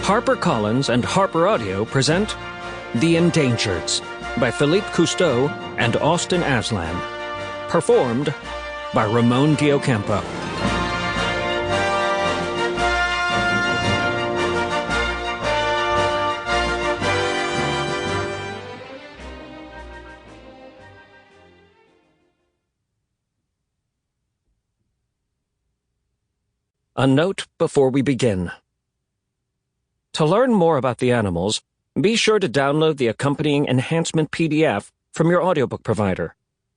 HarperCollins and Harper Audio present The Endangereds by Philippe Cousteau and Austin Aslan. Performed by Ramon Ocampo. A note before we begin. To learn more about the animals, be sure to download the accompanying enhancement PDF from your audiobook provider,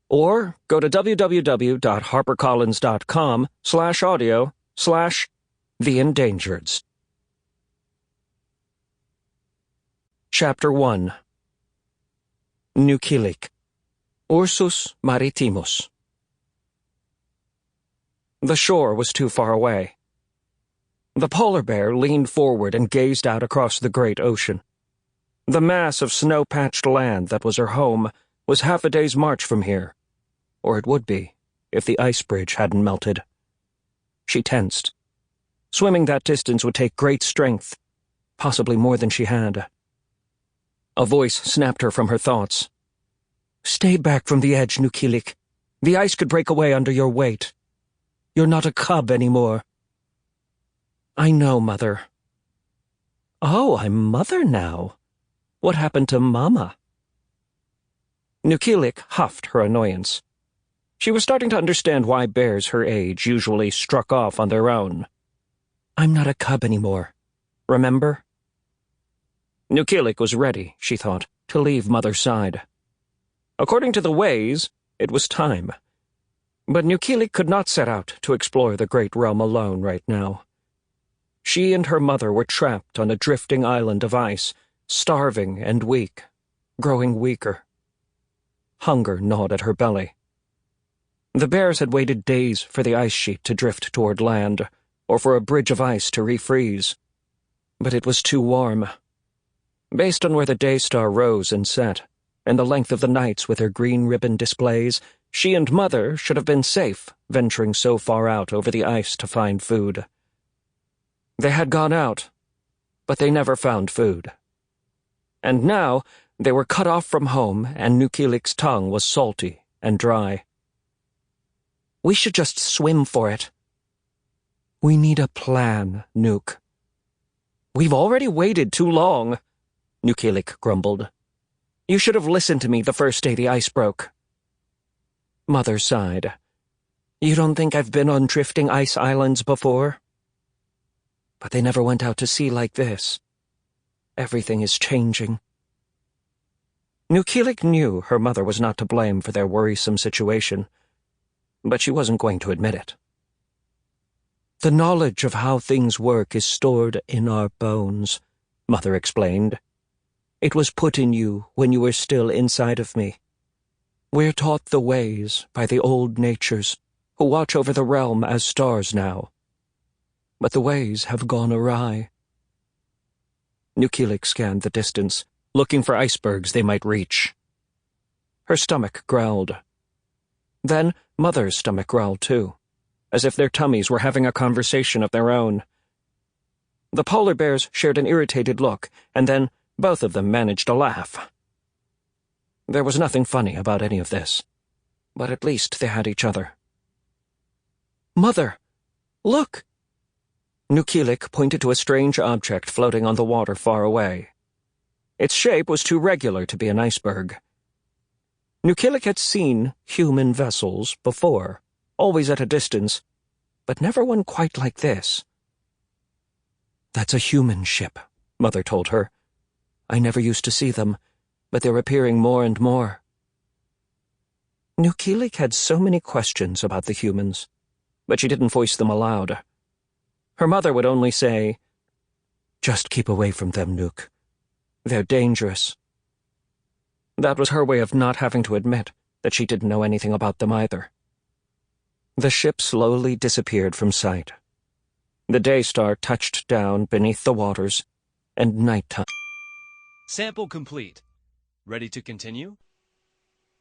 or go to www.harpercollins.com/audio/The Endangereds. Chapter 1. Nukilik, Ursus Maritimus. The shore was too far away. The polar bear leaned forward and gazed out across the great ocean. The mass of snow-patched land that was her home was half a day's march from here, or it would be, if the ice bridge hadn't melted. She tensed. Swimming that distance would take great strength, possibly more than she had. A voice snapped her from her thoughts. "Stay back from the edge, Nukilik. The ice could break away under your weight. You're not a cub anymore." "I know, Mother." "Oh, I'm Mother now. What happened to Mama?" Nukilik huffed her annoyance. She was starting to understand why bears her age usually struck off on their own. "I'm not a cub anymore. Remember?" Nukilik was ready, she thought, to leave Mother's side. According to the ways, it was time. But Nukilik could not set out to explore the great realm alone right now. She and her mother were trapped on a drifting island of ice, starving and weak, growing weaker. Hunger gnawed at her belly. The bears had waited days for the ice sheet to drift toward land, or for a bridge of ice to refreeze. But it was too warm. Based on where the day star rose and set, and the length of the nights with their green ribbon displays, she and Mother should have been safe, venturing so far out over the ice to find food. They had gone out, but they never found food. And now they were cut off from home, and Nukilik's tongue was salty and dry. "We should just swim for it." "We need a plan, Nuke." "We've already waited too long," Nukilik grumbled. "You should have listened to me the first day the ice broke." Mother sighed. "You don't think I've been on drifting ice islands before? But they never went out to sea like this. Everything is changing." Nukilik knew her mother was not to blame for their worrisome situation, but she wasn't going to admit it. "The knowledge of how things work is stored in our bones," Mother explained. "It was put in you when you were still inside of me. We're taught the ways by the old natures, who watch over the realm as stars now. But the ways have gone awry." Nukilik scanned the distance, looking for icebergs they might reach. Her stomach growled. Then Mother's stomach growled too, as if their tummies were having a conversation of their own. The polar bears shared an irritated look, and then both of them managed to laugh. There was nothing funny about any of this, but at least they had each other. "Mother, look!" Nukilik pointed to a strange object floating on the water far away. Its shape was too regular to be an iceberg. Nukilik had seen human vessels before, always at a distance, but never one quite like this. "That's a human ship," Mother told her. "I never used to see them, but they're appearing more and more." Nukilik had so many questions about the humans, but she didn't voice them aloud. Her mother would only say, "Just keep away from them, Nuke. They're dangerous." That was her way of not having to admit that she didn't know anything about them either. The ship slowly disappeared from sight. The day star touched down beneath the waters, and nighttime. Sample complete. Ready to continue?